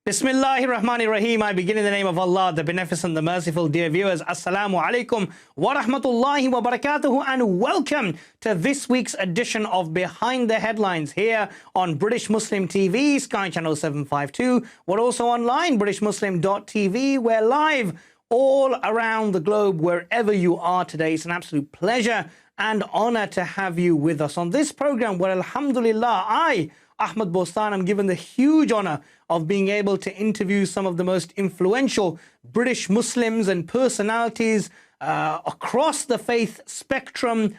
Bismillahir Rahmanir Rahim. I begin in the name of Allah, the Beneficent, the Merciful. Dear viewers, Assalamu alaikum wa rahmatullahi wa barakatuhu, and welcome to this week's edition of Behind the Headlines here on British Muslim TV, Sky Channel 752. We're also online, BritishMuslim.tv. We're live all around the globe, wherever you are today. It's an absolute pleasure and honor to have you with us on this program where, alhamdulillah, I, Ahmad Bostan, I'm given the huge honor of being able to interview some of the most influential British Muslims and personalities across the faith spectrum,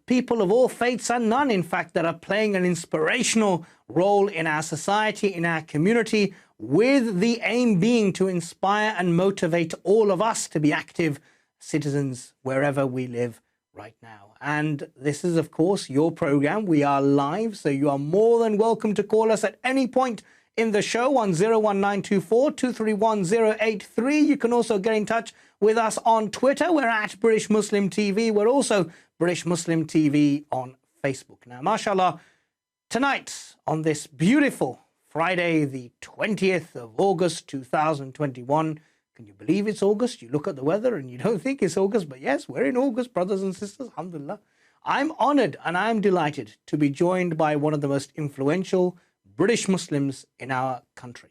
people of all faiths and none, in fact, that are playing an inspirational role in our society, in our community, with the aim being to inspire and motivate all of us to be active citizens wherever we live right now. And this is, of course, your program. We are live, so you are more than welcome to call us at any point in the show on 01924 231 083. You can also get in touch with us on Twitter. We're at British Muslim TV. We're also British Muslim TV on Facebook. Now, mashallah, tonight on this beautiful Friday, the 20th of August 2021, can you believe it's August? You look at the weather and you don't think it's August, but yes, we're in August, brothers and sisters, alhamdulillah. I'm honored and I'm delighted to be joined by one of the most influential British Muslims in our country.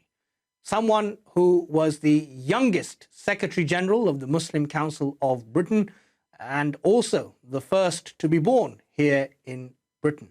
Someone who was the youngest Secretary General of the Muslim Council of Britain and also the first to be born here in Britain.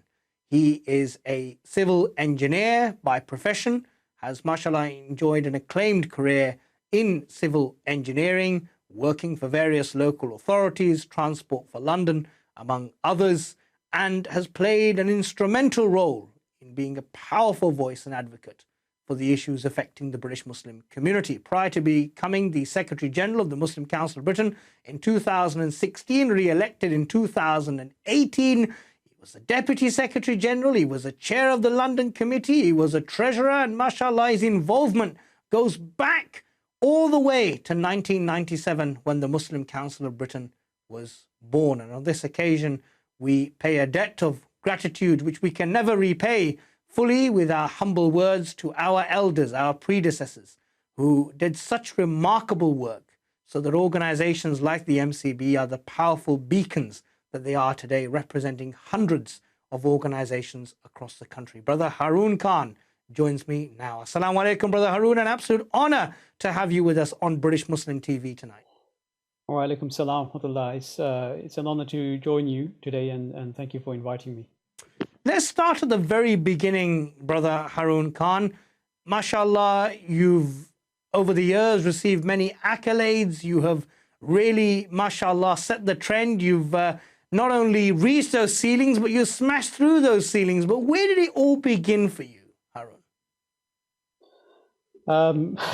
He is a civil engineer by profession, has mashallah enjoyed an acclaimed career in civil engineering, working for various local authorities, Transport for London, among others, and has played an instrumental role in being a powerful voice and advocate for the issues affecting the British Muslim community. Prior to becoming the Secretary General of the Muslim Council of Britain in 2016, re-elected in 2018, he was a Deputy Secretary General, he was a chair of the London Committee, he was a treasurer, and mashallah, his involvement goes back all the way to 1997 when the Muslim Council of Britain was born. And on this occasion, we pay a debt of gratitude which we can never repay fully with our humble words to our elders, our predecessors, who did such remarkable work so that organizations like the MCB are the powerful beacons that they are today, representing hundreds of organizations across the country. Brother Haroon Khan joins me now. Assalamu alaikum, Brother Haroon. An absolute honor to have you with us on British Muslim TV tonight. Wa alaikum salam wa rahmatullah. It's an honor to join you today, and thank you for inviting me. Let's start at the very beginning, Brother Haroon Khan. Mashallah, you've over the years received many accolades. You have really, mashallah, set the trend. You've not only reached those ceilings, but you smashed through those ceilings. But where did it all begin for you, Haroon?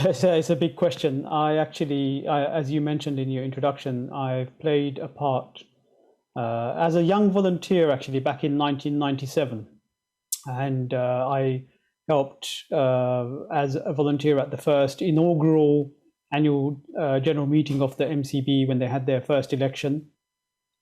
It's a big question. As you mentioned in your introduction, I played a part as a young volunteer, actually, back in 1997. And I helped as a volunteer at the first inaugural annual general meeting of the MCB when they had their first election.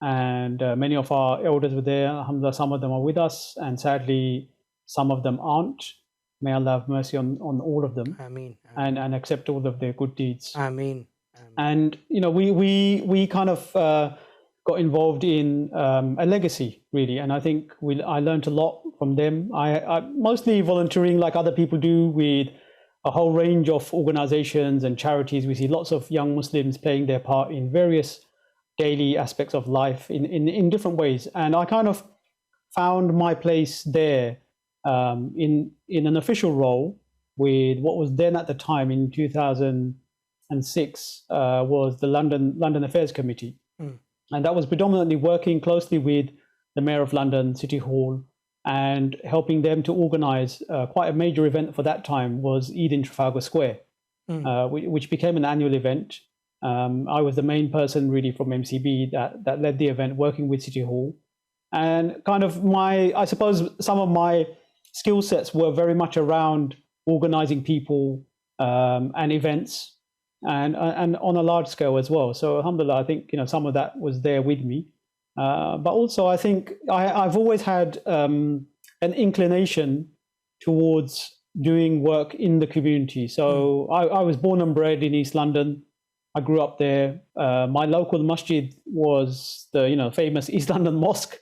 And many of our elders were there. Alhamdulillah, some of them are with us, and sadly, some of them aren't. May Allah have mercy on all of them. Ameen. And accept all of their good deeds. Ameen. And you know, we kind of got involved in a legacy, really, and I think I learned a lot from them. I mostly volunteering like other people do with a whole range of organizations and charities. We see lots of young Muslims playing their part in various daily aspects of life in different ways, and I kind of found my place there in an official role with what was then at the time in 2006 was the London Affairs Committee. And that was predominantly working closely with the Mayor of London, City Hall, and helping them to organize quite a major event for that time was Eid in Trafalgar Square, which became an annual event. I was the main person really from MCB that led the event, working with City Hall. And kind of I suppose some of my skill sets were very much around organizing people and events, and on a large scale as well. So alhamdulillah, I think some of that was there with me. But also I think I've always had an inclination towards doing work in the community. So I was born and bred in East London. I grew up there. My local masjid was the famous East London Mosque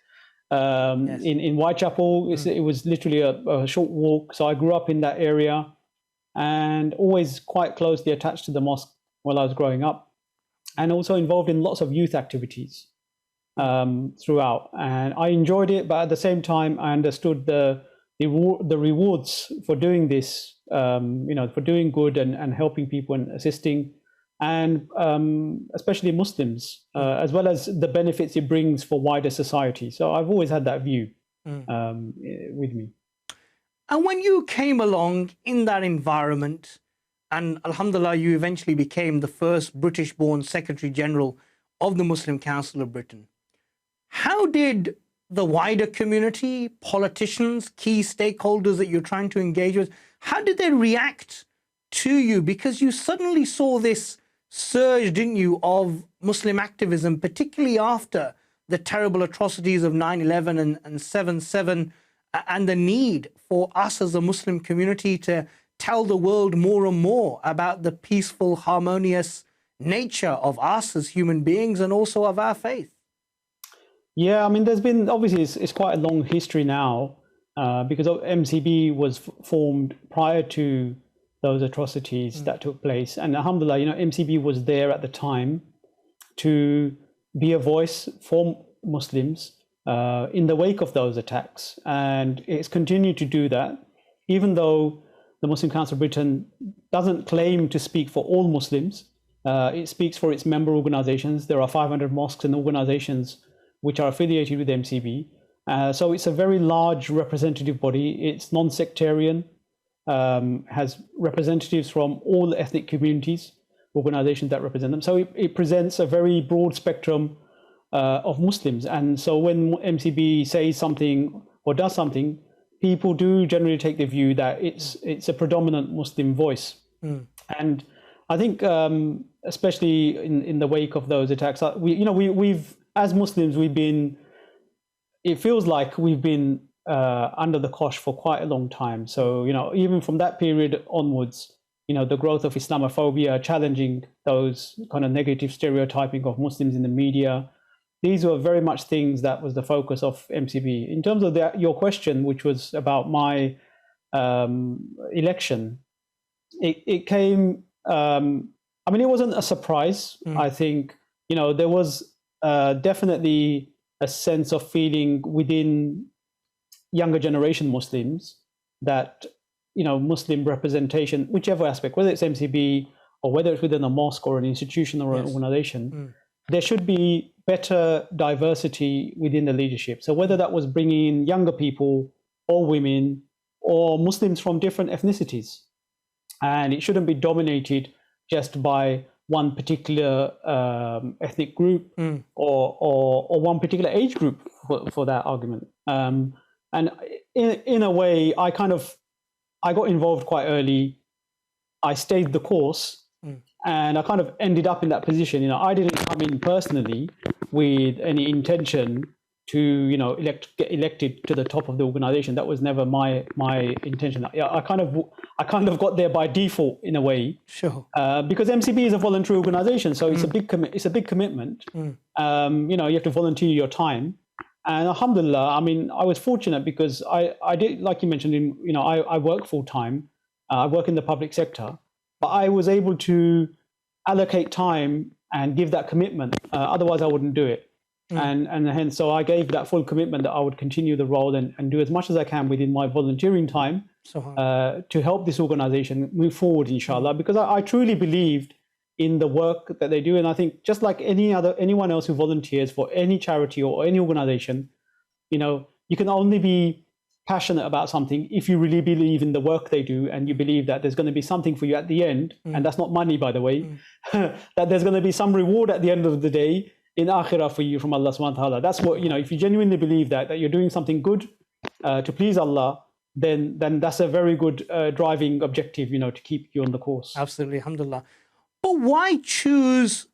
in Whitechapel. It was literally a short walk. So I grew up in that area and always quite closely attached to the mosque while I was growing up, and also involved in lots of youth activities throughout. And I enjoyed it, but at the same time, I understood the rewards for doing this, for doing good and helping people and assisting, and especially Muslims, as well as the benefits it brings for wider society. So I've always had that view with me. And when you came along in that environment, and alhamdulillah, you eventually became the first British-born Secretary General of the Muslim Council of Britain, how did the wider community, politicians, key stakeholders that you're trying to engage with, how did they react to you? Because you suddenly saw this surge, didn't you, of Muslim activism, particularly after the terrible atrocities of 9/11 and 7/7, and the need for us as a Muslim community to tell the world more and more about the peaceful, harmonious nature of us as human beings and also of our faith. Yeah, I mean, there's been, obviously, it's quite a long history now, because MCB was formed prior to those atrocities that took place. And alhamdulillah, MCB was there at the time to be a voice for Muslims in the wake of those attacks. And it's continued to do that, even though the Muslim Council of Britain doesn't claim to speak for all Muslims. It speaks for its member organizations. There are 500 mosques and organizations which are affiliated with MCB. So it's a very large representative body. It's non-sectarian, has representatives from all ethnic communities, organizations that represent them. So it presents a very broad spectrum of Muslims. And so when MCB says something or does something, people do generally take the view that it's a predominant Muslim voice. And I think, especially in the wake of those attacks, we've as Muslims, it feels like we've been under the cosh for quite a long time. So, even from that period onwards, the growth of Islamophobia, challenging those kind of negative stereotyping of Muslims in the media, these were very much things that was the focus of MCB. In terms of your question, which was about my election, it came, it wasn't a surprise. I think, there was definitely a sense of feeling within younger generation Muslims that, Muslim representation, whichever aspect, whether it's MCB or whether it's within a mosque or an institution or an organization, there should be better diversity within the leadership. So whether that was bringing in younger people or women or Muslims from different ethnicities, and it shouldn't be dominated just by one particular ethnic group or one particular age group for that argument. And in a way, I got involved quite early. I stayed the course, and I kind of ended up in that position. I didn't come in personally with any intention to get elected to the top of the organization. That was never my intention. I kind of got there by default in a way. Sure. Because MCB is a voluntary organization, so it's a big commitment. You have to volunteer your time. And alhamdulillah, I was fortunate because I did, like you mentioned, I work full time. I work in the public sector, but I was able to allocate time and give that commitment. Otherwise, I wouldn't do it. And hence, so I gave that full commitment that I would continue the role and do as much as I can within my volunteering time to help this organization move forward, inshallah, because I truly believed in the work that they do. And I think just like anyone else who volunteers for any charity or any organization, you can only be passionate about something if you really believe in the work they do and you believe that there's going to be something for you at the end. And that's not money, by the way, that there's going to be some reward at the end of the day in akhirah for you from Allah subhanahu wa ta'ala. That's what, if you genuinely believe that you're doing something good to please Allah, then that's a very good driving objective, to keep you on the course. Absolutely, alhamdulillah. But why choose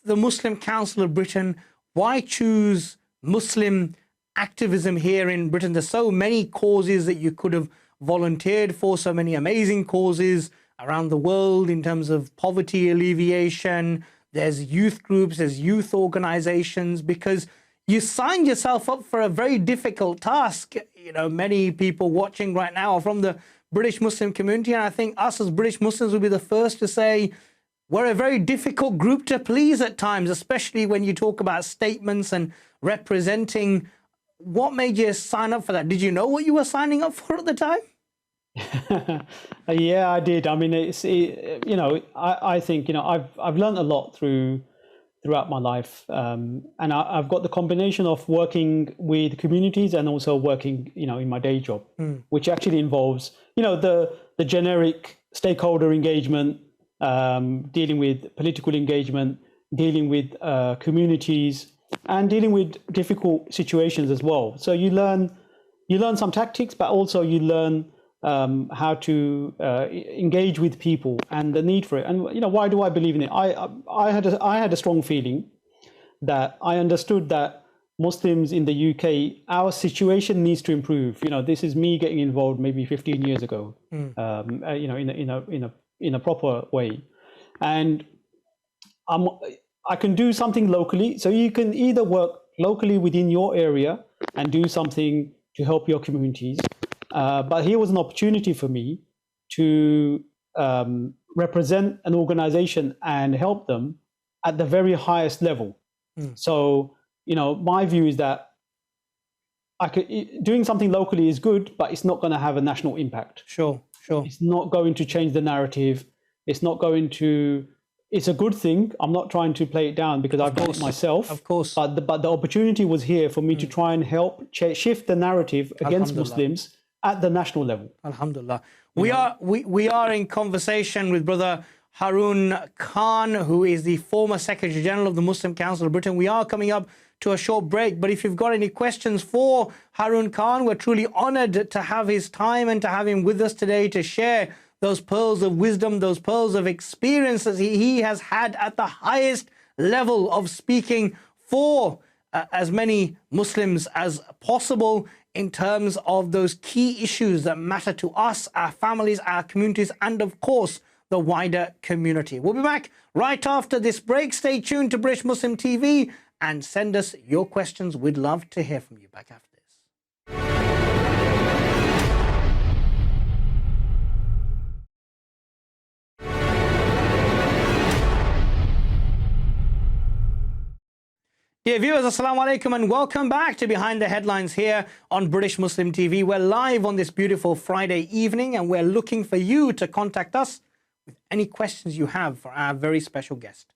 the Muslim Council of Britain? Why choose Muslim activism here in Britain? There's so many causes that you could have volunteered for so many amazing causes around the world in terms of poverty alleviation. There's youth groups, there's youth organizations, because you signed yourself up for a very difficult task. You know, many people watching right now are from the British Muslim community, and I think us as British Muslims will be the first to say we're a very difficult group to please at times, especially when you talk about statements and representing. What made you sign up for that? Did you know what you were signing up for at the time? Yeah, I did. I mean, I think, I've learned a lot throughout my life, and I've got the combination of working with communities and also working, in my day job, which actually involves, the generic stakeholder engagement, dealing with political engagement, dealing with communities, and dealing with difficult situations as well. So you learn some tactics, but also you learn how to engage with people and the need for it. And why do I believe in it? I had a strong feeling that I understood that Muslims in the UK, our situation needs to improve. This is me getting involved maybe 15 years ago, in a proper way, and I can do something locally. So you can either work locally within your area and do something to help your communities. But here was an opportunity for me to represent an organization and help them at the very highest level. So, my view is that doing something locally is good, but it's not going to have a national impact. Sure. It's not going to change the narrative. It's a good thing. I'm not trying to play it down because I've done it myself. Of course. But the opportunity was here for me to try and help shift the narrative against Muslims at the national level. Alhamdulillah. We are in conversation with Brother Harun Khan, who is the former Secretary General of the Muslim Council of Britain. We are coming up to a short break, but if you've got any questions for Harun Khan, we're truly honored to have his time and to have him with us today to share those pearls of wisdom, those pearls of experiences he has had at the highest level of speaking for as many Muslims as possible in terms of those key issues that matter to us, our families, our communities, and of course, the wider community. We'll be back right after this break. Stay tuned to British Muslim TV and send us your questions. We'd love to hear from you. Back after this. Dear viewers, Assalamu alaikum and welcome back to Behind the Headlines here on British Muslim TV. We're live on this beautiful Friday evening and we're looking for you to contact us with any questions you have for our very special guest.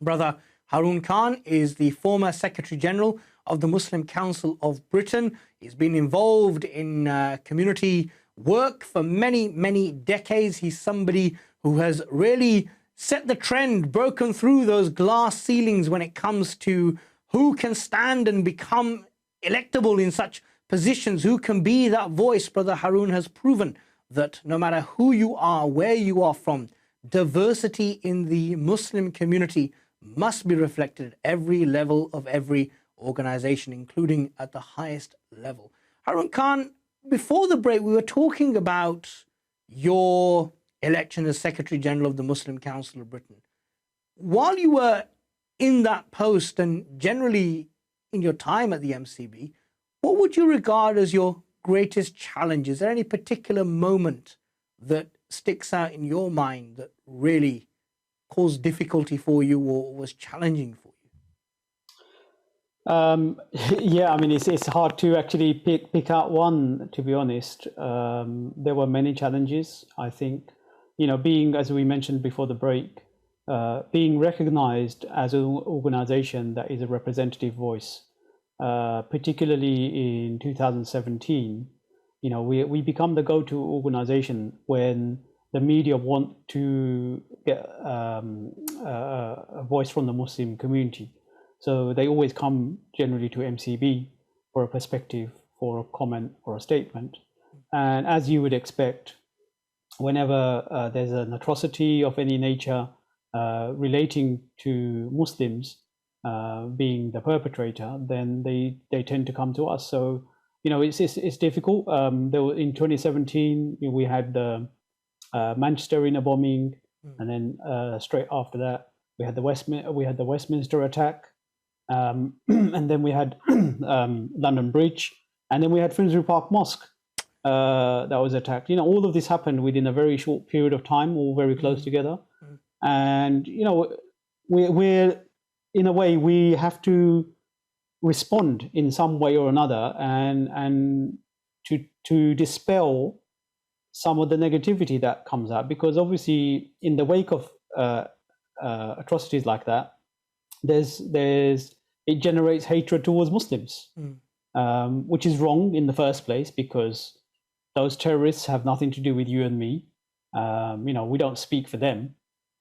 Brother Harun Khan is the former Secretary General of the Muslim Council of Britain. He's been involved in community work for many, many decades. He's somebody who has really set the trend, broken through those glass ceilings when it comes to who can stand and become electable in such positions, who can be that voice. Brother Harun has proven that no matter who you are, where you are from, diversity in the Muslim community must be reflected at every level of every organization, including at the highest level. Harun Khan, before the break, we were talking about your election as Secretary General of the Muslim Council of Britain. While you were in that post and generally in your time at the MCB, what would you regard as your greatest challenge? Is there any particular moment that sticks out in your mind that really caused difficulty for you or was challenging for you? Yeah, I mean, it's hard to actually pick out one, to be honest. There were many challenges, I think. Being, as we mentioned before the break, being recognized as an organization that is a representative voice, particularly in 2017, we become the go-to organization when the media want to get a voice from the Muslim community. So they always come generally to MCB for a perspective, for a comment, or a statement. And as you would expect, whenever there's an atrocity of any nature relating to Muslims being the perpetrator, then they tend to come to us. So, it's difficult. In 2017 we had the Manchester Arena bombing, and then straight after that we had the Westminster attack, and then we had London Bridge, and then we had Finsbury Park Mosque that was attacked. All of this happened within a very short period of time, all very close together. And we're in a way we have to respond in some way or another, and to dispel some of the negativity that comes out, because obviously in the wake of atrocities like that, it generates hatred towards Muslims, which is wrong in the first place, because those terrorists have nothing to do with you and me. We don't speak for them,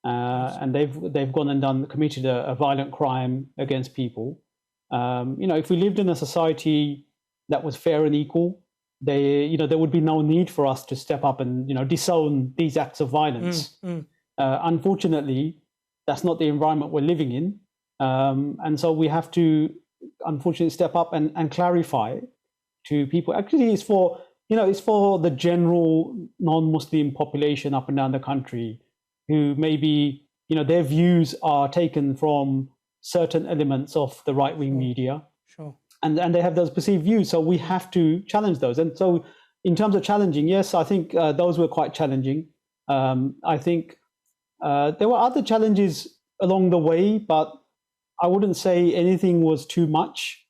and they've gone and committed a violent crime against people. If we lived in a society that was fair and equal, there would be no need for us to step up and disown these acts of violence. Unfortunately, that's not the environment we're living in, and so we have to unfortunately step up and clarify to people. Actually, it's for the general non-Muslim population up and down the country, who maybe their views are taken from certain elements of the right-wing media. Sure. And they have those perceived views, so we have to challenge those. And so in terms of challenging, yes, I think those were quite challenging. I think there were other challenges along the way, but I wouldn't say anything was too much,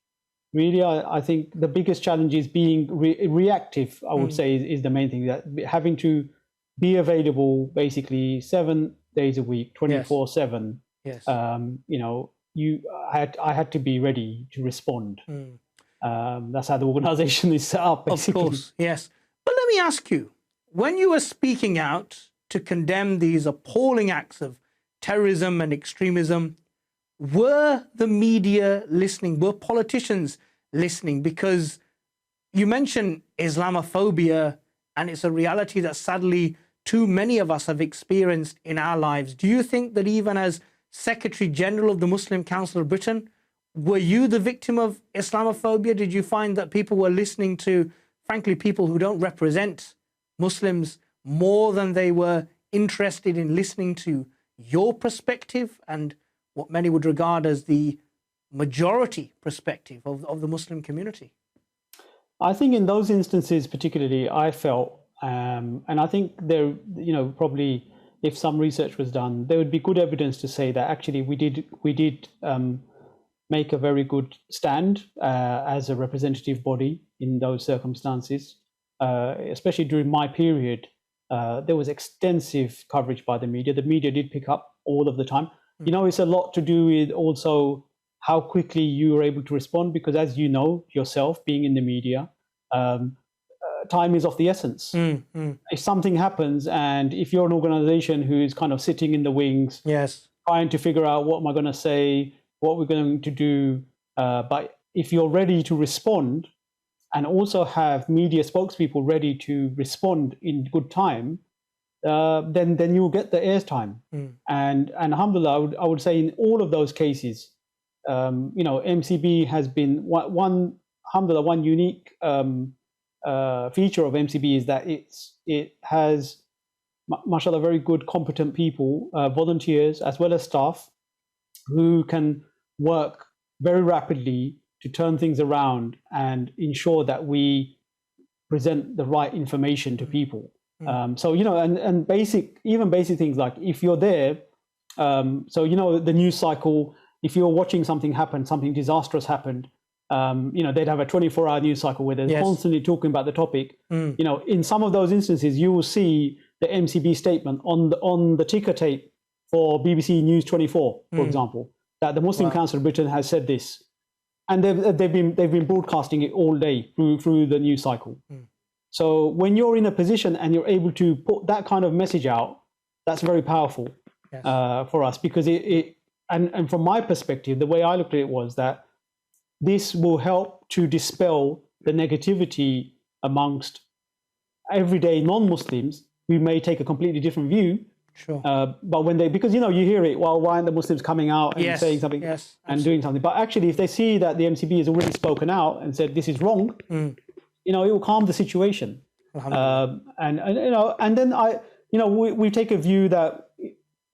really. I think the biggest challenge is being reactive, I would say, is the main thing, that having to be available basically 7 days a week, 24/7. Yes. I had to be ready to respond. That's how the organization is set up, basically. Of course, yes. But let me ask you, when you were speaking out to condemn these appalling acts of terrorism and extremism, were the media listening? Were politicians listening? Because you mentioned Islamophobia, and it's a reality that sadly too many of us have experienced in our lives. Do you think that even as Secretary General of the Muslim Council of Britain, were you the victim of Islamophobia? Did you find that people were listening to, frankly, people who don't represent Muslims more than they were interested in listening to your perspective and what many would regard as the majority perspective of the Muslim community? I think in those instances particularly, I felt, and I think there, probably if some research was done, there would be good evidence to say that actually we did make a very good stand as a representative body in those circumstances. Especially during my period, there was extensive coverage by the media. The media did pick up all of the time. It's a lot to do with also how quickly you were able to respond, because as you know yourself, being in the media, time is of the essence. If something happens, and if you're an organization who is kind of sitting in the wings, yes, trying to figure out what am I going to say, what we're going to do, but if you're ready to respond and also have media spokespeople ready to respond in good time, then you'll get the airtime. And alhamdulillah, I would say in all of those cases, MCB has been one unique feature of MCB is that it has, mashallah, very good, competent people, volunteers as well as staff, who can work very rapidly to turn things around and ensure that we present the right information to people. So and basic things like, if you're there, the news cycle, if you're watching something happen, something disastrous happened, they'd have a 24-hour news cycle where they're constantly talking about the topic. In some of those instances, you will see the MCB statement on the ticker tape for BBC News 24, for example, that the Muslim Council of Britain has said this, and they've been broadcasting it all day through the news cycle. So when you're in a position and you're able to put that kind of message out, that's very powerful for us, because and from my perspective, the way I looked at it was that this will help to dispel the negativity amongst everyday non-Muslims who may take a completely different view. Sure. But when because you hear it, well, why aren't the Muslims coming out and saying something and doing something? But actually, if they see that the MCB has already spoken out and said this is wrong, it will calm the situation. And then we take a view that,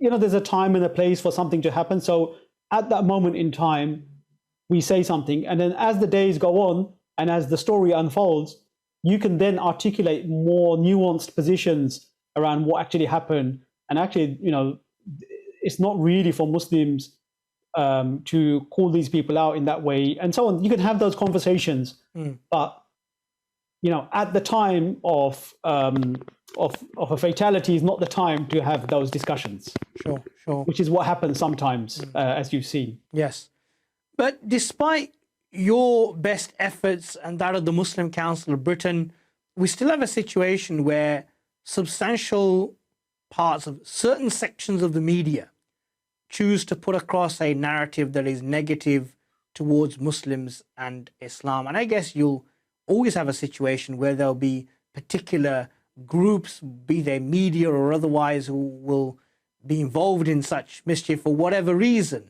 there's a time and a place for something to happen. So at that moment in time, we say something, and then as the days go on and as the story unfolds, you can then articulate more nuanced positions around what actually happened. And actually, it's not really for Muslims to call these people out in that way and so on. You can have those conversations, but at the time of a fatality is not the time to have those discussions. Sure. Which is what happens sometimes, as you've seen. Yes. But despite your best efforts and that of the Muslim Council of Britain, we still have a situation where substantial parts of certain sections of the media choose to put across a narrative that is negative towards Muslims and Islam. And I guess you'll always have a situation where there'll be particular groups, be they media or otherwise, who will be involved in such mischief for whatever reason.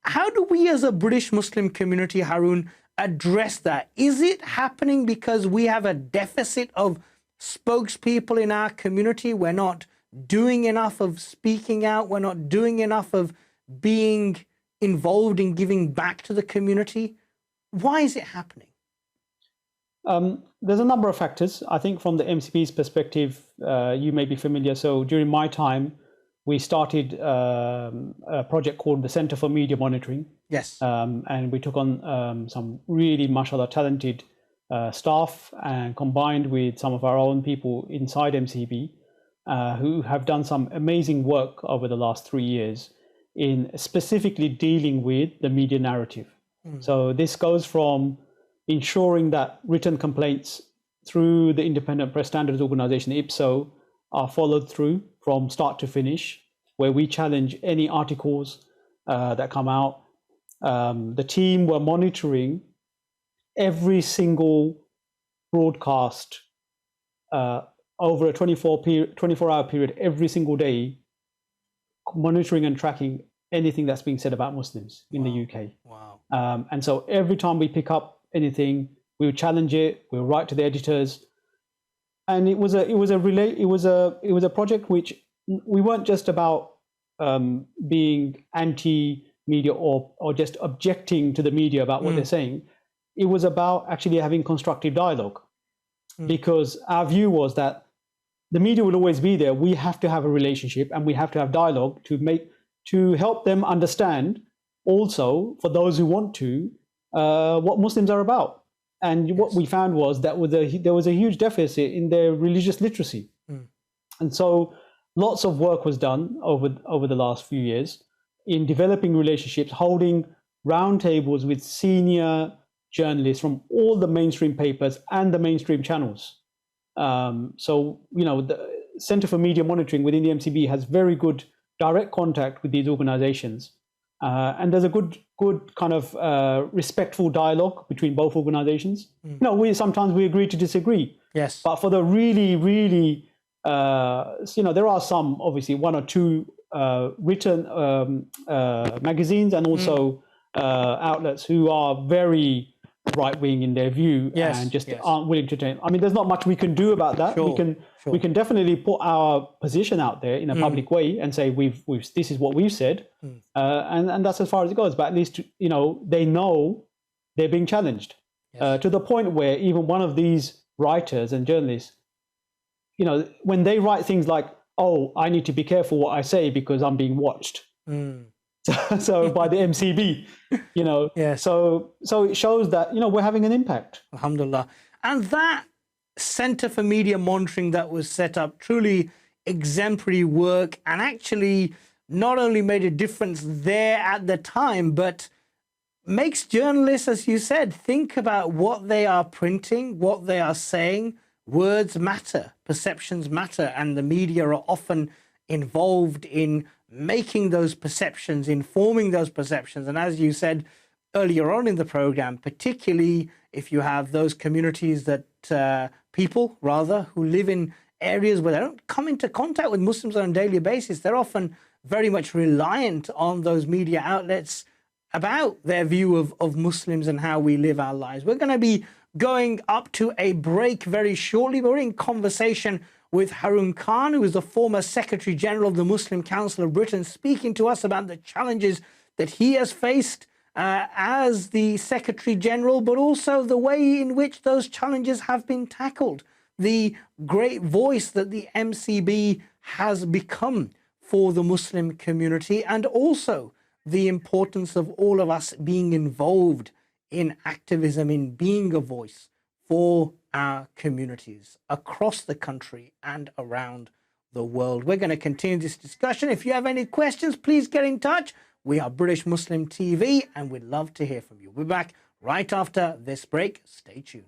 How do we as a British Muslim community, Haroon, address that? Is it happening because we have a deficit of spokespeople in our community? We're not doing enough of speaking out. We're not doing enough of being involved in giving back to the community. Why is it happening? There's a number of factors. I think from the MCP's perspective, you may be familiar. So during my time, we started a project called the Centre for Media Monitoring. Yes. And we took on some really, mashallah, talented staff, and combined with some of our own people inside MCB, who have done some amazing work over the last 3 years in specifically dealing with the media narrative. So this goes from ensuring that written complaints through the Independent Press Standards Organization, IPSO, are followed through from start to finish, where we challenge any articles that come out. The team were monitoring every single broadcast over a 24-hour period, every single day, monitoring and tracking anything that's being said about Muslims in the UK. Wow. And so every time we pick up anything, we would challenge it, we would write to the editors. And it was a project which we weren't just about being anti-media or just objecting to the media about what they're saying. It was about actually having constructive dialogue, because our view was that the media will always be there. We have to have a relationship and we have to have dialogue to help them understand, also for those who want to, what Muslims are about. And what we found was that there was a huge deficit in their religious literacy. And so lots of work was done over the last few years in developing relationships, holding roundtables with senior journalists from all the mainstream papers and the mainstream channels. So, the Centre for Media Monitoring within the MCB has very good direct contact with these organizations. And there's a good kind of respectful dialogue between both organizations. Sometimes we agree to disagree. Yes. But for the really, really, there are some, obviously, one or two written magazines and also outlets who are very right-wing in their view and just aren't willing to change. I mean, there's not much we can do about that. We can definitely put our position out there in a public way and say this is what we've said, and that's as far as it goes. But at least they know they're being challenged to the point where even one of these writers and journalists, when they write things like, "Oh, I need to be careful what I say because I'm being watched." So by the MCB, so it shows that we're having an impact. Alhamdulillah. And that Centre for Media Monitoring that was set up, truly exemplary work, and actually not only made a difference there at the time, but makes journalists, as you said, think about what they are printing, what they are saying. Words matter, perceptions matter, and the media are often involved in making those perceptions, informing those perceptions. And as you said earlier on in the program, particularly if you have those communities that people who live in areas where they don't come into contact with Muslims on a daily basis, they're often very much reliant on those media outlets about their view of Muslims and how we live our lives. We're going to be going up to a break very shortly. We're in conversation with Haroon Khan, who is the former Secretary General of the Muslim Council of Britain, speaking to us about the challenges that he has faced as the Secretary General, but also the way in which those challenges have been tackled. The great voice that the MCB has become for the Muslim community, and also the importance of all of us being involved in activism, in being a voice for our communities across the country and around the world. We're going to continue this discussion. If you have any questions, please get in touch. We are British Muslim TV and we'd love to hear from you. We'll be back right after this break. Stay tuned.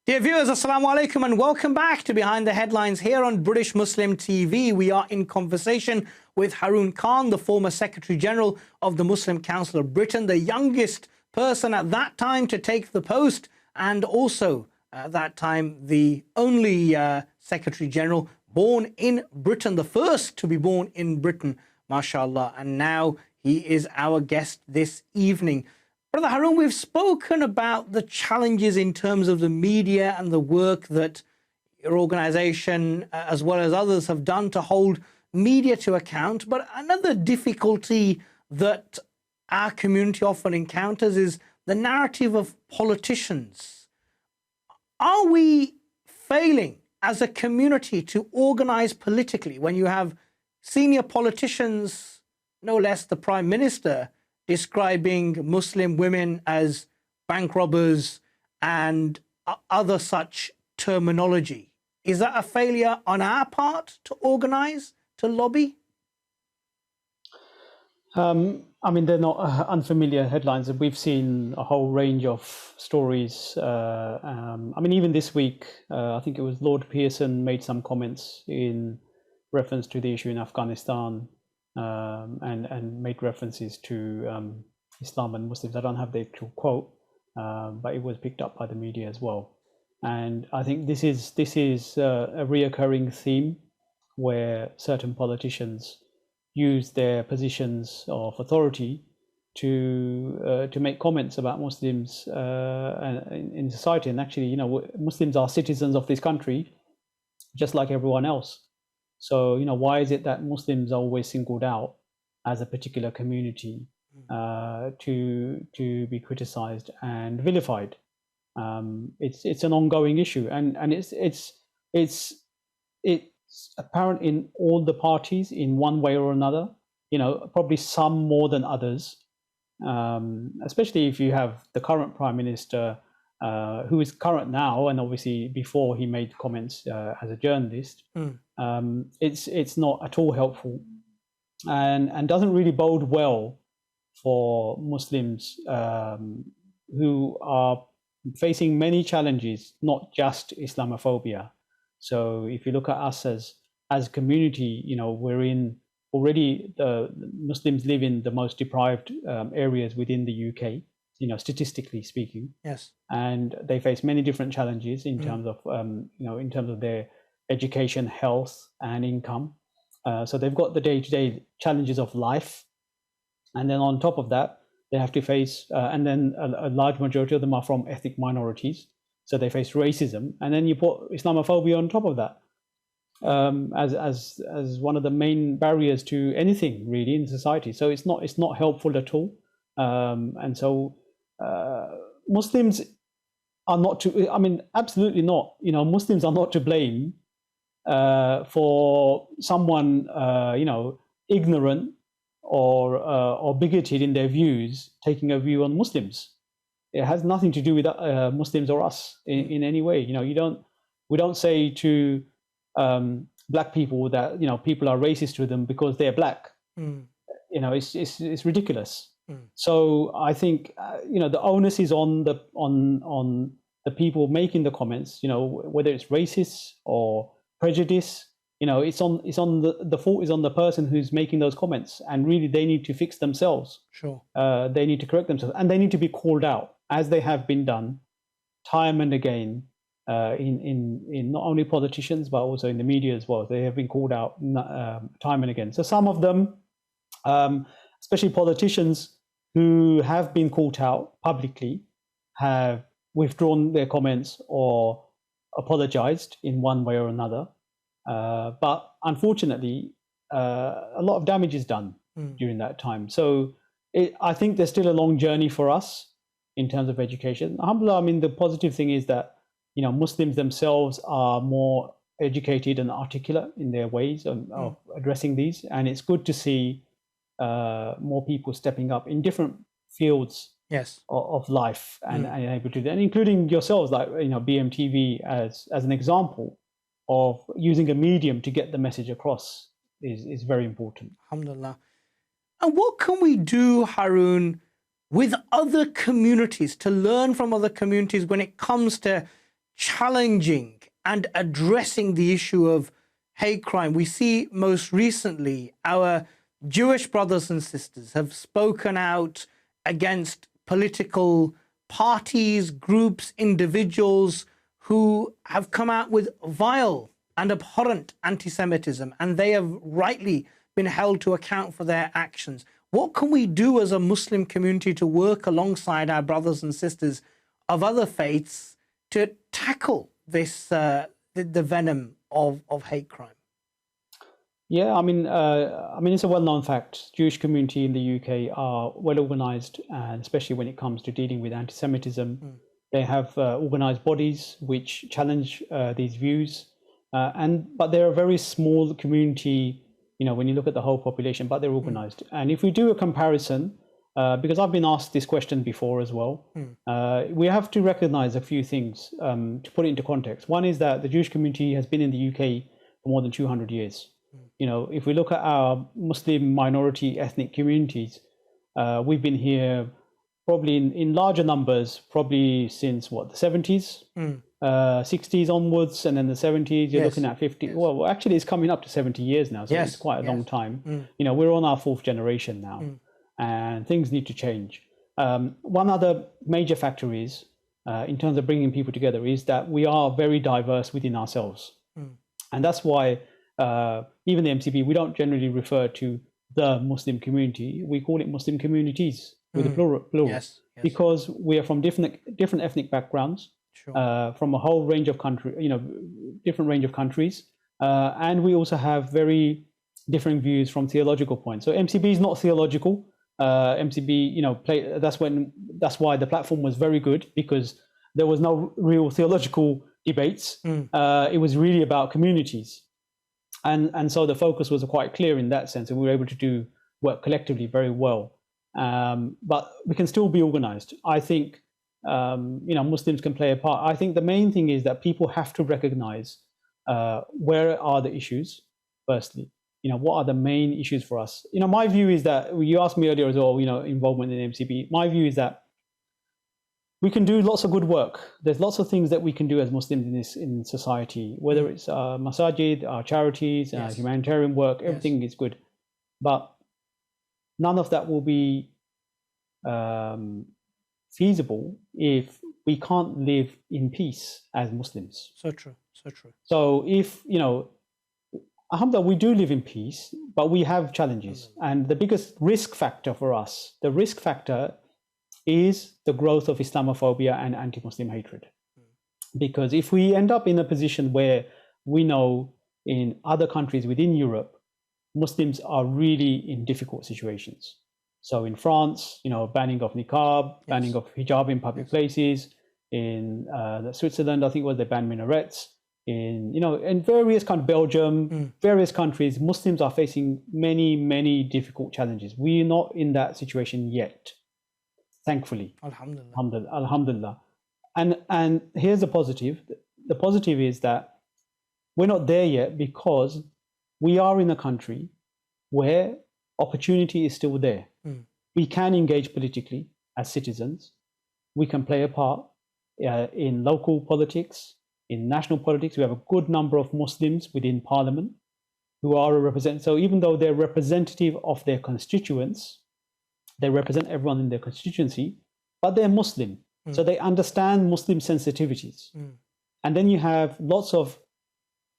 Dear viewers, Assalamu alaikum and welcome back to Behind the Headlines here on British Muslim TV. We are in conversation with Haroon Khan, the former Secretary General of the Muslim Council of Britain, the youngest person at that time to take the post, and also at that time the only Secretary General born in Britain, the first to be born in Britain, mashallah. And now he is our guest this evening. Brother Haroon, we've spoken about the challenges in terms of the media and the work that your organisation, as well as others, have done to hold media to account. But another difficulty that our community often encounters is the narrative of politicians. Are we failing as a community to organise politically when you have senior politicians, no less the Prime Minister, describing Muslim women as bank robbers and other such terminology? Is that a failure on our part to organise, to lobby? I mean, they're not unfamiliar headlines. We've seen a whole range of stories. I mean, even this week, I think it was Lord Pearson made some comments in reference to the issue in Afghanistan, and made references to Islam and Muslims. I don't have the actual quote, but it was picked up by the media as well. And I think this is a reoccurring theme where certain politicians use their positions of authority to make comments about Muslims in society. And actually, you know, Muslims are citizens of this country, just like everyone else. So, you know, why is it that Muslims are always singled out as a particular community to be criticized and vilified? It's an ongoing issue, and it's apparent in all the parties in one way or another. You know, probably some more than others, especially if you have the current Prime Minister, who is current now, and obviously before he made comments as a journalist. It's not at all helpful, and doesn't really bode well for Muslims who are facing many challenges, not just Islamophobia. So if you look at us as a community, you know, we're in already, the Muslims live in the most deprived areas within the UK, you know, statistically speaking. Yes. And they face many different challenges in terms of, you know, in terms of their education, health, and income. So they've got the day-to-day challenges of life. And then on top of that, they have to face, and then a large majority of them are from ethnic minorities. So they face racism. And then you put Islamophobia on top of that as one of the main barriers to anything really in society. So it's not helpful at all. And so Muslims are not to, I mean, absolutely not. You know, Muslims are not to blame for someone, you know, ignorant or bigoted in their views, taking a view on Muslims. It has nothing to do with Muslims or us in any way. You know, we don't say to black people that, you know, people are racist to them because they're black. You know, it's ridiculous. So I think you know, the onus is on the people making the comments. You know, whether it's racist or prejudice. You know, it's on the fault is on the person who's making those comments, and really they need to fix themselves. Sure. They need to correct themselves, and they need to be called out as they have been done, time and again, in not only politicians but also in the media as well. They have been called out time and again. So some of them, especially politicians who have been called out publicly, have withdrawn their comments or apologized in one way or another. But unfortunately, a lot of damage is done during that time. So I think there's still a long journey for us in terms of education. Alhamdulillah, I mean, the positive thing is that, you know, Muslims themselves are more educated and articulate in their ways of addressing these. And it's good to see more people stepping up in different fields of life and able to do that, and including yourselves, like, you know, BMTV as an example of using a medium to get the message across is very important. Alhamdulillah. And what can we do, Haroon, with other communities, to learn from other communities when it comes to challenging and addressing the issue of hate crime? We see most recently our Jewish brothers and sisters have spoken out against political parties, groups, individuals who have come out with vile and abhorrent anti-Semitism, and they have rightly been held to account for their actions. What can we do as a Muslim community to work alongside our brothers and sisters of other faiths to tackle this, the venom of hate crime? Yeah, I mean, it's a well-known fact. Jewish community in the UK are well organized, and especially when it comes to dealing with anti-Semitism. They have organized bodies which challenge these views, but they're a very small community, you know, when you look at the whole population, but they're organized. And if we do a comparison, because I've been asked this question before as well, we have to recognize a few things to put it into context. One is that the Jewish community has been in the UK for more than 200 years. You know, if we look at our Muslim minority ethnic communities, we've been here probably in larger numbers, probably since what, the 70s, 60s onwards, and then the 70s, you're looking at 50. Well, actually, it's coming up to 70 years now, so it's quite a long time. You know, we're on our fourth generation now, and things need to change. One other major factor is, in terms of bringing people together, is that we are very diverse within ourselves. And that's why even the MCB, we don't generally refer to the Muslim community. We call it Muslim communities with a plural, because we are from different ethnic backgrounds, from a whole range of different range of countries, and we also have very different views from theological points. So MCB is not theological. MCB, you know, that's why the platform was very good, because there was no real theological debates. It was really about communities. And so the focus was quite clear in that sense, and we were able to do work collectively very well. But we can still be organized. I think, you know, Muslims can play a part. I think the main thing is that people have to recognize where are the issues, firstly. You know, what are the main issues for us? You know, my view is that, you asked me earlier as well, you know, involvement in MCB. My view is that we can do lots of good work. There's lots of things that we can do as Muslims in society, whether it's masajid, our charities, humanitarian work, everything is good. But none of that will be feasible if we can't live in peace as Muslims. So true, so true. So if, you know, alhamdulillah, we do live in peace, but we have challenges. And the biggest risk factor for us, the risk factor is the growth of Islamophobia and anti-Muslim hatred. Because if we end up in a position where we know in other countries within Europe, Muslims are really in difficult situations. So in France, you know, banning of niqab, banning of hijab in public places. In Switzerland, I think they banned minarets. In, you know, in various countries, Belgium, various countries, Muslims are facing many, many difficult challenges. We're not in that situation yet, thankfully. Alhamdulillah. Alhamdulillah. And here's the positive. The positive is that we're not there yet because we are in a country where opportunity is still there. We can engage politically as citizens. We can play a part in local politics, in national politics. We have a good number of Muslims within parliament who are represented. So even though they're representative of their constituents, they represent everyone in their constituency, but they're Muslim. So they understand Muslim sensitivities. And then you have lots of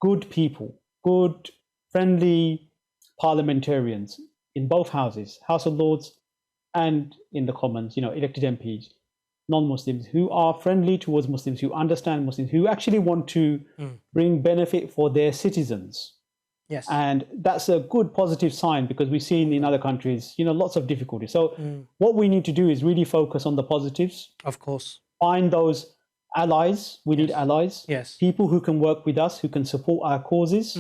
good people, good, friendly parliamentarians in both houses, House of Lords and in the Commons, elected MPs, non-Muslims, who are friendly towards Muslims, who understand Muslims, who actually want to bring benefit for their citizens. Yes. And that's a good positive sign, because we've seen in other countries, lots of difficulty. So what we need to do is really focus on the positives. Of course. Find those allies. We need allies. Yes. People who can work with us, who can support our causes.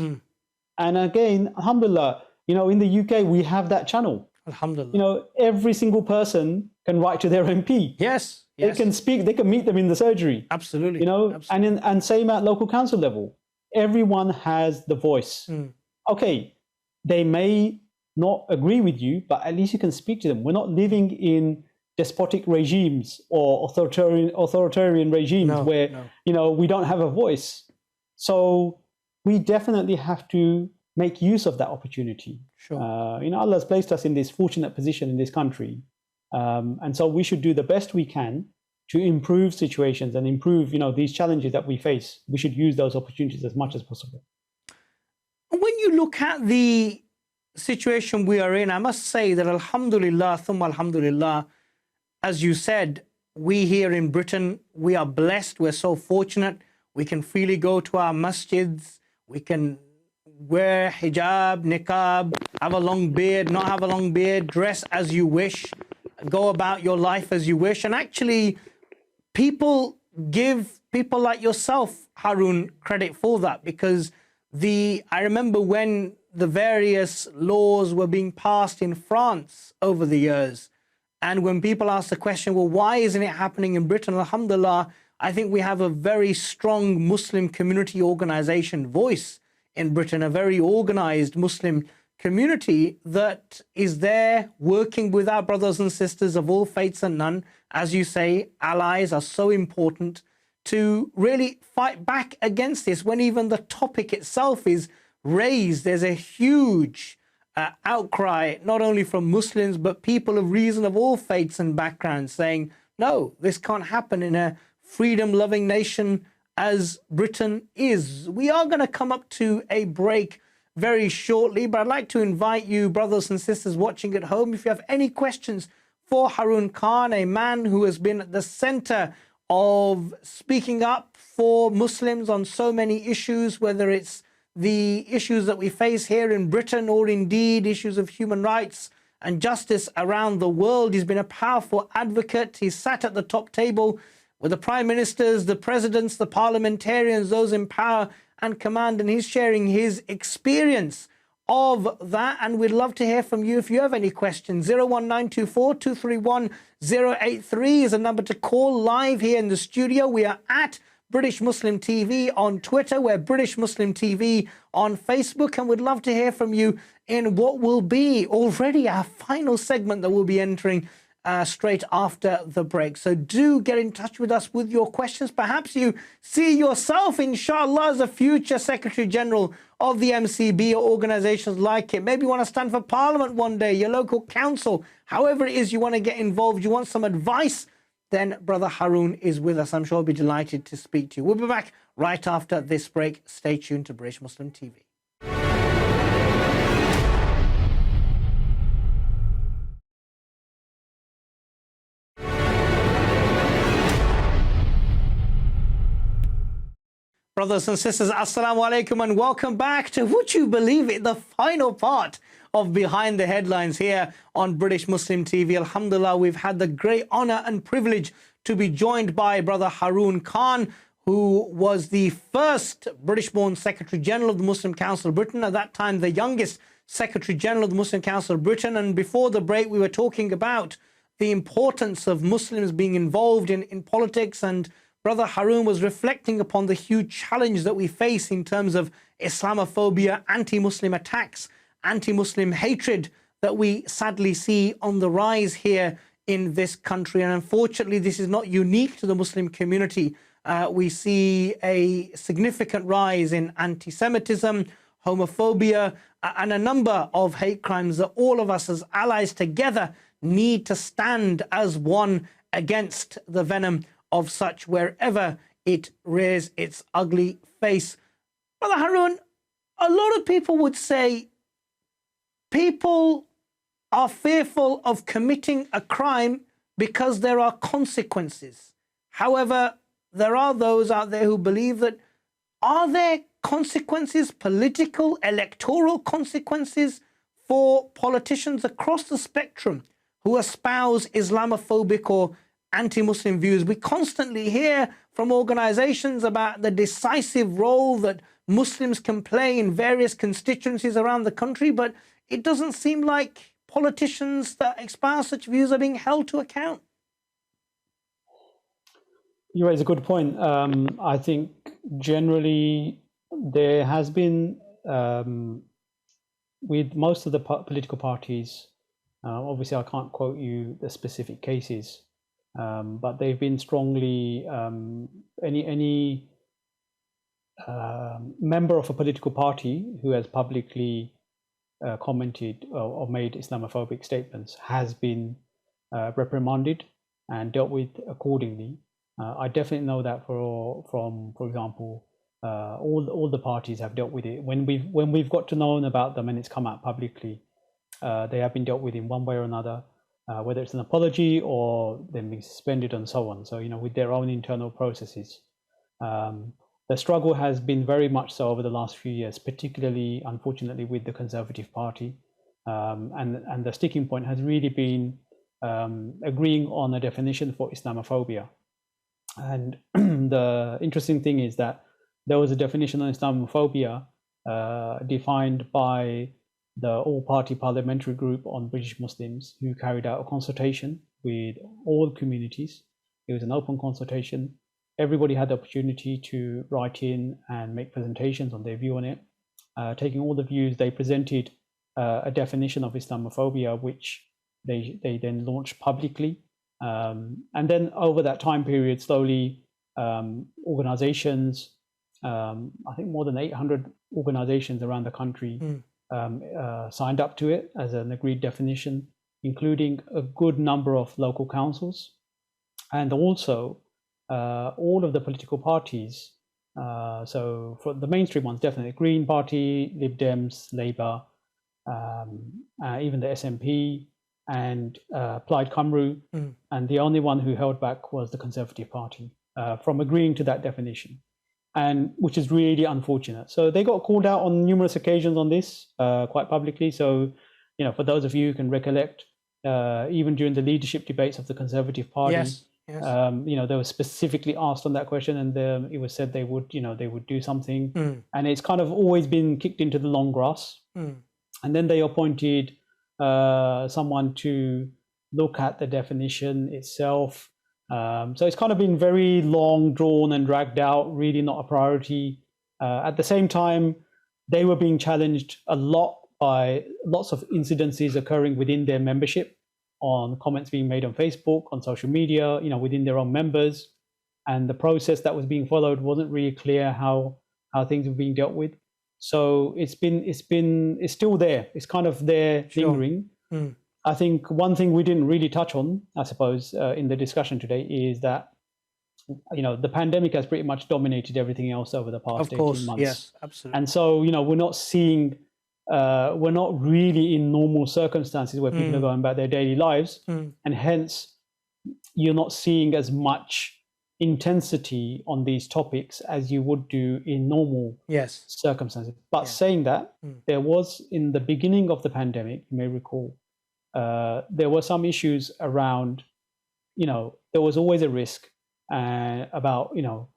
And again, alhamdulillah, in the UK, we have that channel. Alhamdulillah. Every single person can write to their MP. Yes. They can speak, they can meet them in the surgery. Absolutely. Absolutely. And same at local council level. Everyone has the voice. Okay, they may not agree with you, but at least you can speak to them. We're not living in despotic regimes or authoritarian regimes where we don't have a voice. So we definitely have to make use of that opportunity. Sure. Allah has placed us in this fortunate position in this country, and so we should do the best we can to improve situations and improve these challenges that we face. We should use those opportunities as much as possible. When you look at the situation we are in, I must say that alhamdulillah, thumma alhamdulillah, as you said, we here in Britain, we are blessed. We're so fortunate. We can freely go to our masjids. We can wear hijab, niqab, have a long beard, not have a long beard, dress as you wish, go about your life as you wish. And actually, people give people like yourself, Harun, credit for that, because I remember when the various laws were being passed in France over the years, and when people ask the question, well, why isn't it happening in Britain? Alhamdulillah, I think we have a very strong Muslim community organization voice in Britain, a very organized Muslim community that is there working with our brothers and sisters of all faiths and none. As you say, allies are so important to really fight back against this. When even the topic itself is raised, there's a huge outcry, not only from Muslims, but people of reason of all faiths and backgrounds saying, no, this can't happen in a freedom-loving nation as Britain is. We are going to come up to a break very shortly, but I'd like to invite you, brothers and sisters watching at home, if you have any questions for Harun Khan, a man who has been at the center of speaking up for Muslims on so many issues, whether it's the issues that we face here in Britain or indeed issues of human rights and justice around the world. He's been a powerful advocate. He's sat at the top table with the prime ministers, the presidents, the parliamentarians, those in power and command, and he's sharing his experience of that. And we'd love to hear from you if you have any questions. 01924 231 083 is a number to call live here in the studio. We are at British Muslim TV on Twitter. We're British Muslim TV on Facebook, and we'd love to hear from you in what will be already our final segment that we'll be entering straight after the break. So do get in touch with us with your questions. Perhaps you see yourself, inshallah, as a future Secretary General of the MCB or organizations like it. Maybe you want to stand for Parliament one day, your local council, however it is you want to get involved, you want some advice, then Brother Harun is with us. I'm sure he'll be delighted to speak to you. We'll be back right after this break. Stay tuned to British Muslim TV. Brothers and sisters, assalamu alaikum and welcome back to, would you believe it, the final part of Behind the Headlines here on British Muslim TV. Alhamdulillah, we've had the great honor and privilege to be joined by Brother Harun Khan, who was the first British-born Secretary General of the Muslim Council of Britain, at that time the youngest Secretary General of the Muslim Council of Britain. And before the break, we were talking about the importance of Muslims being involved in politics, and Brother Harun was reflecting upon the huge challenge that we face in terms of Islamophobia, anti-Muslim attacks, anti-Muslim hatred that we sadly see on the rise here in this country. And unfortunately, this is not unique to the Muslim community. We see a significant rise in anti-Semitism, homophobia, and a number of hate crimes that all of us as allies together need to stand as one against the venom of such wherever it rears its ugly face. Brother Harun, a lot of people would say people are fearful of committing a crime because there are consequences. However, there are those out there who believe that, are there consequences, political, electoral consequences for politicians across the spectrum who espouse Islamophobic or anti-Muslim views? We constantly hear from organizations about the decisive role that Muslims can play in various constituencies around the country, but it doesn't seem like politicians that espouse such views are being held to account. You raise a good point. I think generally there has been, with most of the political parties, obviously I can't quote you the specific cases, but they've been strongly, any member of a political party who has publicly commented or made Islamophobic statements has been reprimanded and dealt with accordingly. I definitely know that for example, all the parties have dealt with it. When we've got to know about them and it's come out publicly, they have been dealt with in one way or another, whether it's an apology or them being suspended and so on. So, you know, with their own internal processes. The struggle has been very much so over the last few years, particularly, unfortunately, with the Conservative Party. And the sticking point has really been agreeing on a definition for Islamophobia. And the interesting thing is that there was a definition on Islamophobia defined by the all-party parliamentary group on British Muslims, who carried out a consultation with all communities. It was an open consultation. Everybody had the opportunity to write in and make presentations on their view on it. Taking all the views, they presented a definition of Islamophobia, which they then launched publicly. And then over that time period, slowly, organizations, I think more than 800 organizations around the country signed up to it as an agreed definition, including a good number of local councils. And also, all of the political parties, so for the mainstream ones, definitely Green Party, Lib Dems, Labour, even the SNP, and Plaid Cymru, and the only one who held back was the Conservative Party from agreeing to that definition, and which is really unfortunate. So they got called out on numerous occasions on this, quite publicly. So, you know, for those of you who can recollect, even during the leadership debates of the Conservative Party, Yes. you know, they were specifically asked on that question, and it was said they would, you know, they would do something, and it's kind of always been kicked into the long grass. And then they appointed someone to look at the definition itself. So it's kind of been very long, drawn and dragged out, really not a priority. At the same time, they were being challenged a lot by lots of incidences occurring within their membership, on comments being made on Facebook, on social media, you know, within their own members. And the process that was being followed wasn't really clear how things were being dealt with. So it's still there. It's kind of there, lingering. I think one thing we didn't really touch on, I suppose, in the discussion today is that, you know, the pandemic has pretty much dominated everything else over the past 18 months. Yes, absolutely. And so, you know, we're not seeing, we're not really in normal circumstances where people are going about their daily lives, and hence you're not seeing as much intensity on these topics as you would do in normal circumstances. But saying that, there was, in the beginning of the pandemic, you may recall, there were some issues around, you know, there was always a risk about, you know,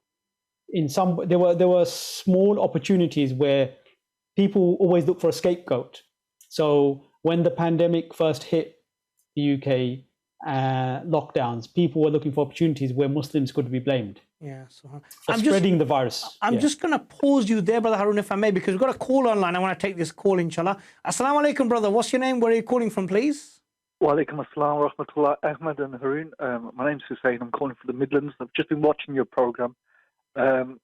there were small opportunities where people always look for a scapegoat. So when the pandemic first hit the UK, lockdowns, people were looking for opportunities where Muslims could be blamed. For spreading the virus. I'm just going to pause you there, Brother Harun, if I may, because we've got a call online. I want to take this call, inshallah. Assalamu alaikum, brother. What's your name? Where are you calling from, please? Wa alaikum assalam wa rahmatullah, Ahmad and Harun. My name's Hussein. I'm calling from the Midlands. I've just been watching your program.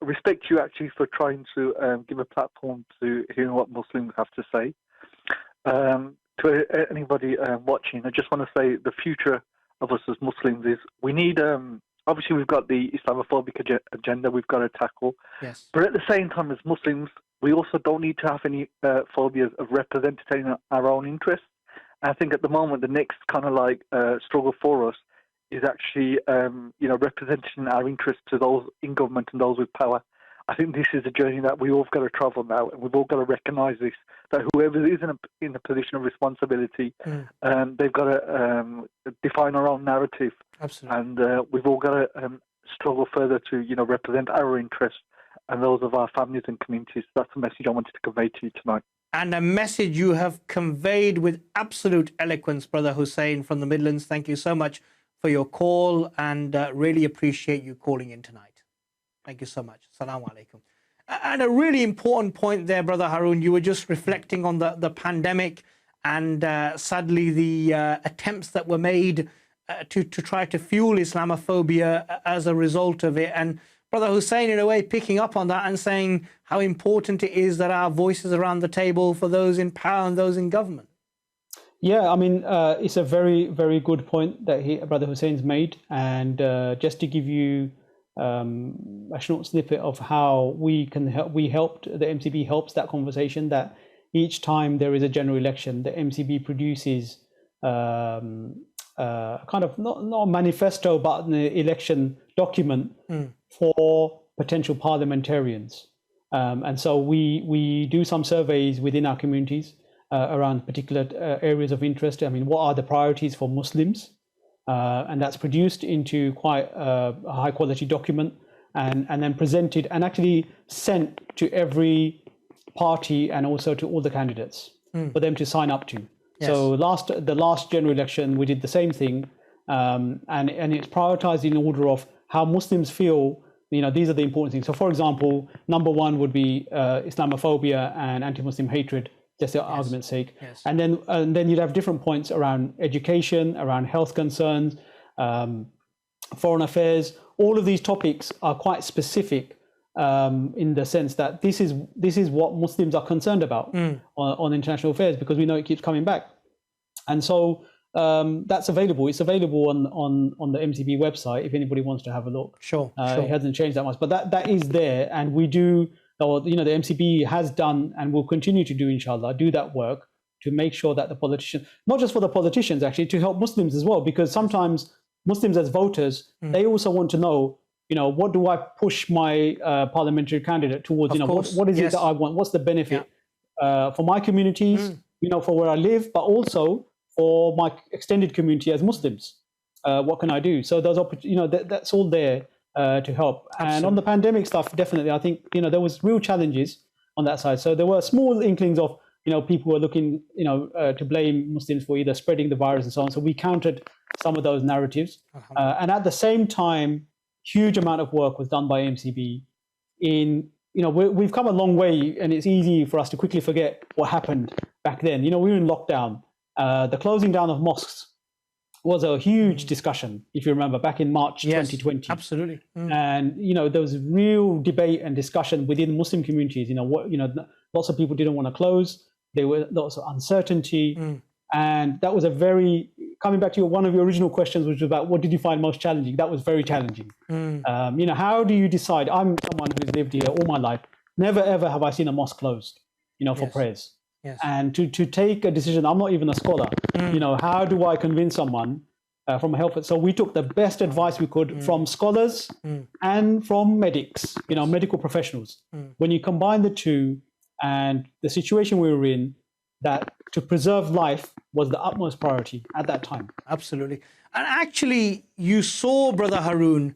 Respect you actually for trying to give a platform to hearing what Muslims have to say. To anybody watching, I just want to say the future of us as Muslims is we need obviously we've got the Islamophobic agenda we've got to tackle. Yes. But at the same time, as Muslims, we also don't need to have any phobias of representing our own interests. I think at the moment, the next kind of like struggle for us is actually, representing our interests to those in government and those with power. I think this is a journey that we all got to travel now, and we've all got to recognise this, that whoever is in a position of responsibility, they've got to define our own narrative. Absolutely. And we've all got to struggle further to, represent our interests and those of our families and communities. That's the message I wanted to convey to you tonight. And a message you have conveyed with absolute eloquence, Brother Hussein from the Midlands. Thank you so much for your call, and really appreciate you calling in tonight. Thank you so much. Assalamu alaikum. And a really important point there, Brother Haroon, you were just reflecting on the pandemic and sadly the attempts that were made to try to fuel Islamophobia as a result of it. And Brother Hussein, in a way, picking up on that and saying how important it is that our voices are around the table for those in power and those in government. Yeah, I mean, it's a very, very good point that Brother Hussein's made. And just to give you a short snippet of how we can help, the MCB helps that conversation, that each time there is a general election, the MCB produces kind of not a manifesto, but an election document for potential parliamentarians. And so we do some surveys within our communities around particular areas of interest. I mean, what are the priorities for Muslims? And that's produced into quite a high quality document and then presented and actually sent to every party and also to all the candidates for them to sign up to. Yes. So the last general election, we did the same thing, and it's prioritized in order of how Muslims feel, these are the important things. So for example, number one would be Islamophobia and anti-Muslim hatred, just for argument's sake. Yes. And then you'd have different points around education, around health concerns, foreign affairs. All of these topics are quite specific in the sense that this is what Muslims are concerned about on international affairs, because we know it keeps coming back. And so that's available. It's available on the MCB website if anybody wants to have a look. Sure. It hasn't changed that much, but that is there, and we do. Or, the MCB has done and will continue to do, inshallah, do that work to make sure that the politicians, not just for the politicians, actually, to help Muslims as well, because sometimes Muslims as voters, they also want to know, what do I push my parliamentary candidate towards? What is it that I want? What's the benefit for my communities, for where I live, but also for my extended community as Muslims? What can I do? So those that's all there. To help. Absolutely. And on the pandemic stuff, definitely, I think, there was real challenges on that side. So there were small inklings of, people were looking, to blame Muslims for either spreading the virus and so on. So we countered some of those narratives. And at the same time, huge amount of work was done by MCB in, we've come a long way, and it's easy for us to quickly forget what happened back then. We were in lockdown. The closing down of mosques was a huge discussion, if you remember, back in March 2020. Absolutely. And there was real debate and discussion within Muslim communities. Lots of people didn't want to close. There were lots of uncertainty, and that was coming back to one of your original questions, which was about what did you find most challenging? That was very challenging. How do you decide? I'm someone who's lived here all my life. Never ever have I seen a mosque closed, for prayers. Yes. And to take a decision, I'm not even a scholar. How do I convince someone from a health? So we took the best advice we could from scholars and from medics, medical professionals. When you combine the two, and the situation we were in, that to preserve life was the utmost priority at that time. Absolutely. And actually, you saw, Brother Haroon,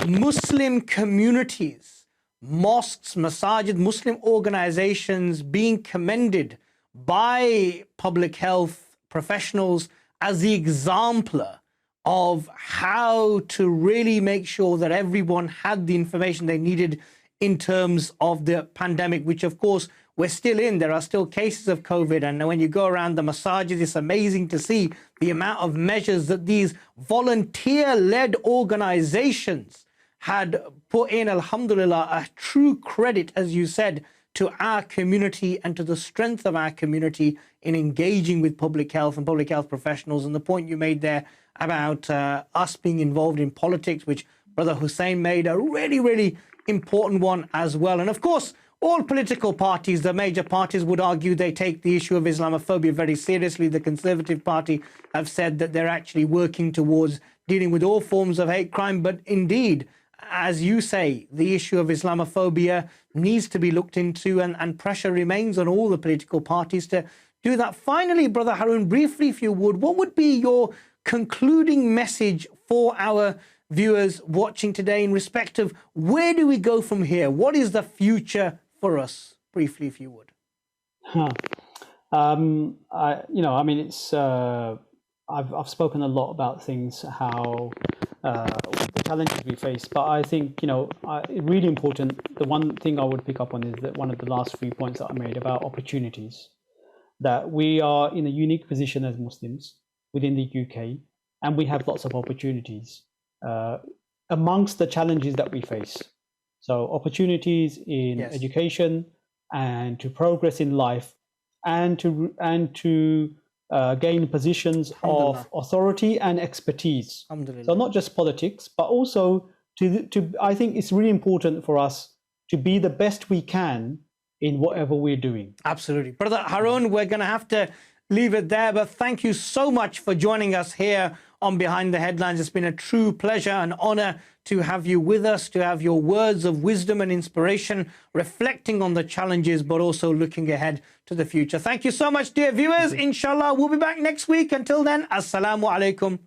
Muslim communities, mosques, masajid, Muslim organizations being commended by public health professionals as the exemplar of how to really make sure that everyone had the information they needed in terms of the pandemic, which of course we're still in. There are still cases of COVID, and when you go around the masajid, it's amazing to see the amount of measures that these volunteer-led organizations had put in. Alhamdulillah, a true credit, as you said, to our community and to the strength of our community in engaging with public health and public health professionals. And the point you made there about us being involved in politics, which Brother Hussein made a really important one as well. And of course, all political parties, the major parties, would argue they take the issue of Islamophobia very seriously. The Conservative Party have said that they're actually working towards dealing with all forms of hate crime. But indeed, as you say, the issue of Islamophobia needs to be looked into, and pressure remains on all the political parties to do that. Finally, Brother Harun, briefly, if you would, what would be your concluding message for our viewers watching today in respect of where do we go from here? What is the future for us? Briefly, if you would. I've spoken a lot about things, how the challenges we face, but I think, really important, the one thing I would pick up on is that one of the last few points that I made about opportunities, that we are in a unique position as Muslims within the UK, and we have lots of opportunities amongst the challenges that we face. So opportunities in education, and to progress in life, and to gain positions of authority and expertise. So not just politics, but also to I think it's really important for us to be the best we can in whatever we're doing. Absolutely. Brother Harun, we're going to have to leave it there, but thank you so much for joining us here on Behind the Headlines. It's been a true pleasure and honor to have you with us, to have your words of wisdom and inspiration, reflecting on the challenges, but also looking ahead to the future. Thank you so much, dear viewers. Inshallah, we'll be back next week. Until then, Assalamu alaikum